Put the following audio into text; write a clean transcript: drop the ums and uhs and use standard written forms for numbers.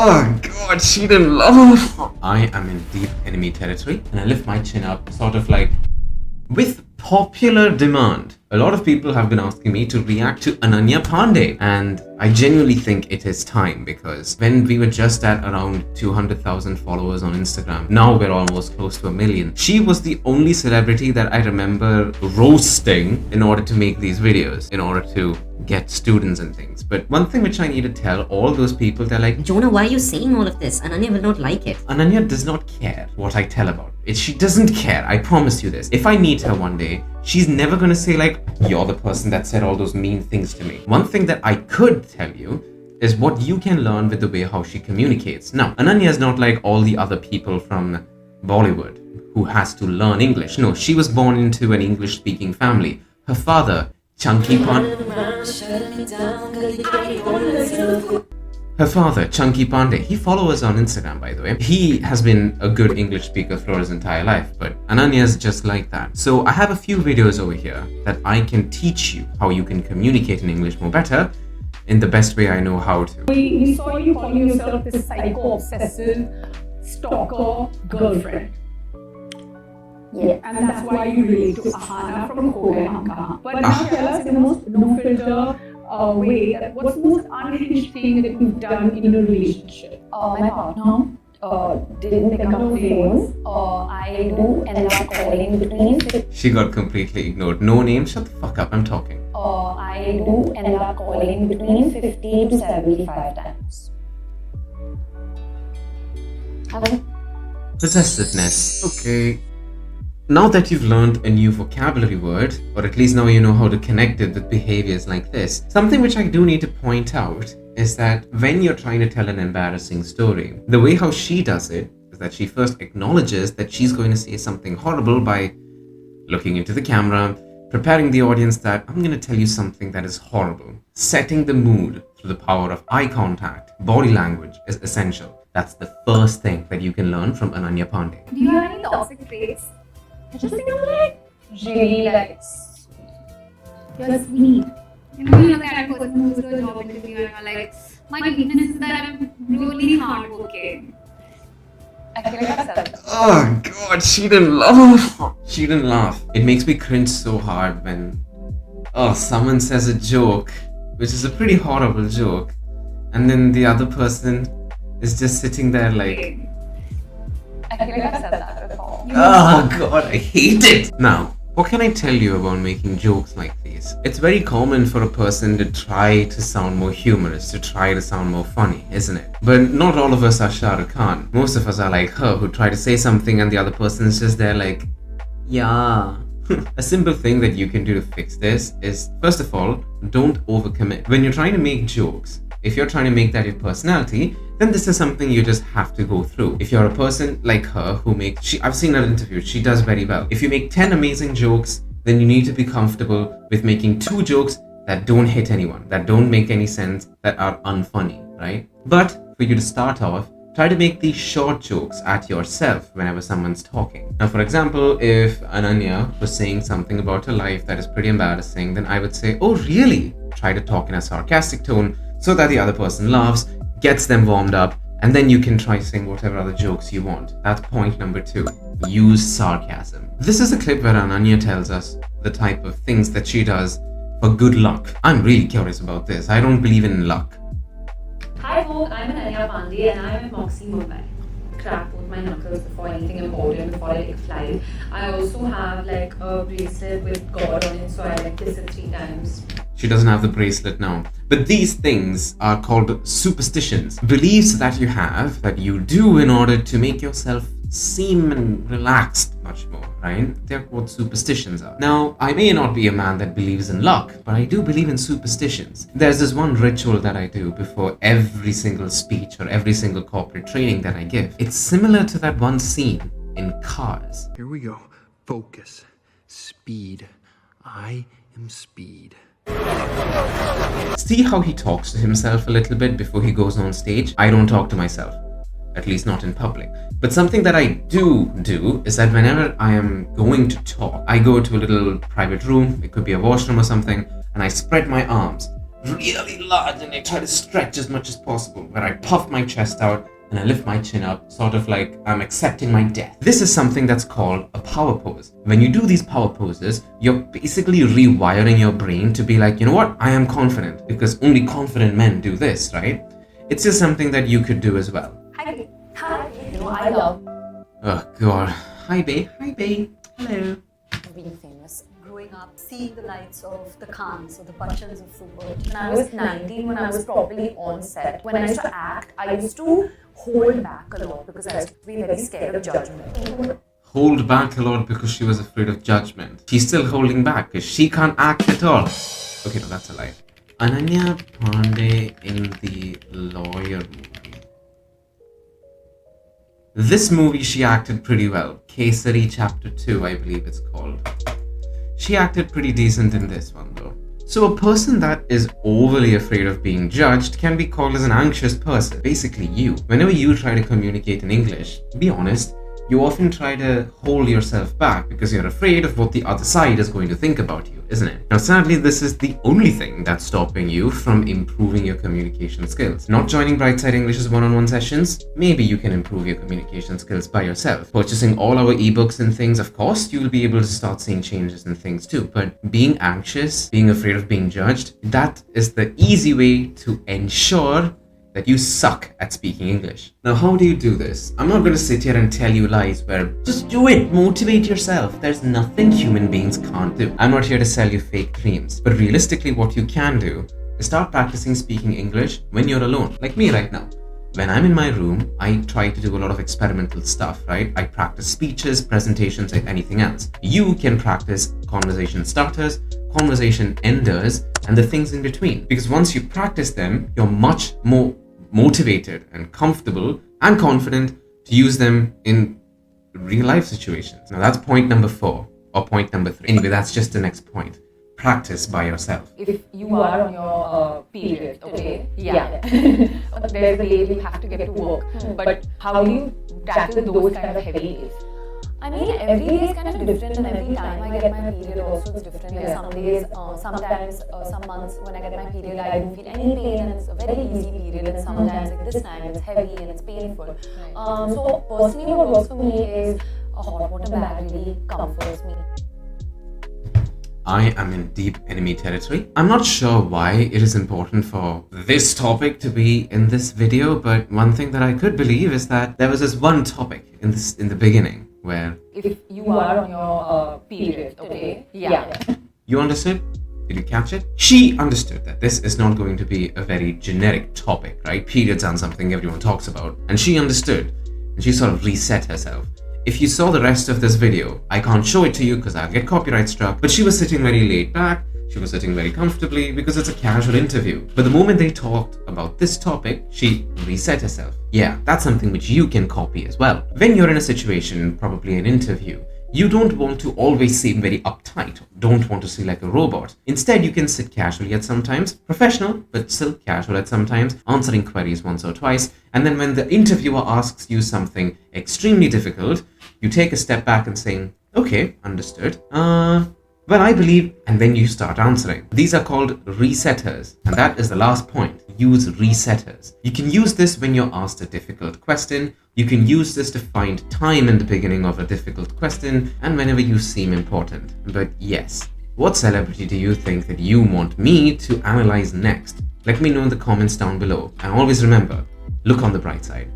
Oh god, she didn't love. I am in deep enemy territory and I lift my chin up, sort of like, with popular demand. A lot of people have been asking me to react to Ananya Panday, and I genuinely think it is time, because when we were just at around 200,000 followers on Instagram, now we're almost close to 1 million. She was the only celebrity that I remember roasting in order to make these videos, in order to get students and things. But one thing which I need to tell all those people, they're like, Jonah, why are you saying all of this? Ananya will not like it. Ananya does not care what I tell about it. She doesn't care, I promise you this. If I meet her one day, she's never gonna say like, you're the person that said all those mean things to me. One thing that I could tell you is what you can learn with the way how she communicates. Now, Ananya is not like all the other people from Bollywood who has to learn English. No, she was born into an English-speaking family. Her father, Chunky Panday, he follows us on Instagram, by the way. He has been a good English speaker throughout his entire life, but Ananya is just like that. So I have a few videos over here that I can teach you how you can communicate in English more better in the best way I know how to. We saw you calling yourself this psycho-obsessive stalker girlfriend. Yeah. And that's why you relate to Ahana from Koga Hanka. But now tell us in the most no-filter way, that what's the most unhinged thing that you've done in a relationship? My partner didn't pick up the phone. I do end up calling between. She got completely ignored. No name, shut the fuck up, I'm talking. I do end up calling between 50 to 75 times. Possessiveness. Okay. Now that you've learned a new vocabulary word, or at least now you know how to connect it with behaviors like this, something which I do need to point out is that when you're trying to tell an embarrassing story, the way how she does it is that she first acknowledges that she's going to say something horrible by looking into the camera, preparing the audience that I'm going to tell you something that is horrible. Setting the mood through the power of eye contact, body language is essential. That's the first thing that you can learn from Ananya Panday. Do you have any toxic traits? I just think I'm like really like you're sweet. You know, you're the kind of person who goes to a job interview and you're like, my weakness is that I'm really hardworking. I feel like I've said that. Oh god, she didn't laugh. She didn't laugh. It makes me cringe so hard when someone says a joke, which is a pretty horrible joke, and then the other person is just sitting there like, I feel like I've said that before. oh god, I hate it. Now, what can I tell you about making jokes like these? It's very common for a person to try to sound more humorous, to try to sound more funny, isn't it? But not all of us are Shah Rukh Khan. Most of us are like her, who try to say something and the other person is just there like, yeah. A simple thing that you can do to fix this is, first of all, don't overcommit. When you're trying to make jokes, if you're trying to make that your personality, then this is something you just have to go through. If you're a person like her who makes, I've seen her interviews, she does very well. If you make 10 amazing jokes, then you need to be comfortable with making 2 jokes that don't hit anyone, that don't make any sense, that are unfunny, right? But for you to start off, try to make these short jokes at yourself whenever someone's talking. Now, for example, if Ananya was saying something about her life that is pretty embarrassing, then I would say, oh really? Try to talk in a sarcastic tone so that the other person laughs, gets them warmed up, and then you can try saying whatever other jokes you want. That's point number 2. Use sarcasm. This is a clip where Ananya tells us the type of things that she does for good luck. I'm really curious about this. I don't believe in luck. Hi folks, I'm Ananya Panday and I'm at Moxie Mumbai. Crack both my knuckles before anything important, before I take flight. I also have like a bracelet with God on it, so I like kiss it 3 times. She doesn't have the bracelet now. But these things are called superstitions. Beliefs that you have, that you do in order to make yourself seem relaxed much more, right? They're what superstitions are. Now, I may not be a man that believes in luck, but I do believe in superstitions. There's this one ritual that I do before every single speech or every single corporate training that I give. It's similar to that one scene in Cars. Here we go. Focus. Speed. I am speed. See how he talks to himself a little bit before he goes on stage? I don't talk to myself, at least not in public. But something that I do is that whenever I am going to talk, I go to a little private room, it could be a washroom or something, and I spread my arms really large and I try to stretch as much as possible, where I puff my chest out and I lift my chin up, sort of like I'm accepting my death. This is something that's called a power pose. When you do these power poses, you're basically rewiring your brain to be like, you know what, I am confident, because only confident men do this, right? It's just something that you could do as well. Hi. Hi. You know, I love Oh god. Hi babe. Hi babe. Hello. being famous. Growing up, seeing the lights of the Khans or the Bachchans of the world. When I was 19, when I was properly on set, when I used to act, I used to hold back a lot because I used to be very scared of judgment. Hold back a lot because she was afraid of judgment. She's still holding back because she can't act at all. Okay, no, that's a lie. Ananya Panday in the Lawyer movie. This movie she acted pretty well. Kesari Chapter 2, I believe it's called. She acted pretty decent in this one though. So a person that is overly afraid of being judged can be called as an anxious person. Basically you. Whenever you try to communicate in English, be honest, you often try to hold yourself back because you're afraid of what the other side is going to think about you, isn't it? Now sadly, this is the only thing that's stopping you from improving your communication skills. Not joining Brightside English's one-on-one sessions, maybe you can improve your communication skills by yourself. Purchasing all our ebooks and things, of course, you'll be able to start seeing changes in things too. But being anxious, being afraid of being judged, that is the easy way to ensure that you suck at speaking English. Now, how do you do this? I'm not going to sit here and tell you lies where just do it, motivate yourself. There's nothing human beings can't do. I'm not here to sell you fake dreams. But realistically, what you can do is start practicing speaking English when you're alone, like me right now. When I'm in my room, I try to do a lot of experimental stuff, right? I practice speeches, presentations, and anything else. You can practice conversation starters, conversation enders, and the things in between. Because once you practice them, you're much more motivated and comfortable and confident to use them in real life situations. Now that's point number 4 or point number 3. Anyway, that's just the next point. Practice by yourself. If you are on your period, okay? Yeah. There's a day you have to get to work. But how do you tackle those kind of heavy days? I mean, every day is kind of different, and every time I get my period also is different. Like some days, sometimes, some months when I get my period, I don't feel any pain and it's a very easy period. And sometimes, like this time, it's heavy and it's painful. So personally, what works for me is a hot water bag really comforts me. I am in deep enemy territory. I'm not sure why it is important for this topic to be in this video, but one thing that I could believe is that there was this one topic in the beginning where If you are on your period, okay? Yeah. you understood? Did you catch it? She understood that this is not going to be a very generic topic, right? Periods aren't something everyone talks about. And she understood, and she sort of reset herself. If you saw the rest of this video, I can't show it to you because I'll get copyright struck, but she was sitting very laid back, she was sitting very comfortably because it's a casual interview. But the moment they talked about this topic, she reset herself. Yeah, that's something which you can copy as well. When you're in a situation, probably an interview, you don't want to always seem very uptight, don't want to seem like a robot. Instead, you can sit casually at some times, professional, but still casual at some times, answering queries once or twice. And then when the interviewer asks you something extremely difficult, you take a step back and saying, okay, understood. Well, I believe, and then you start answering. These are called resetters, and that is the last point. Use resetters. You can use this when you're asked a difficult question. You can use this to find time in the beginning of a difficult question and whenever you seem important. But yes, what celebrity do you think that you want me to analyze next? Let me know in the comments down below. And always remember, look on the bright side.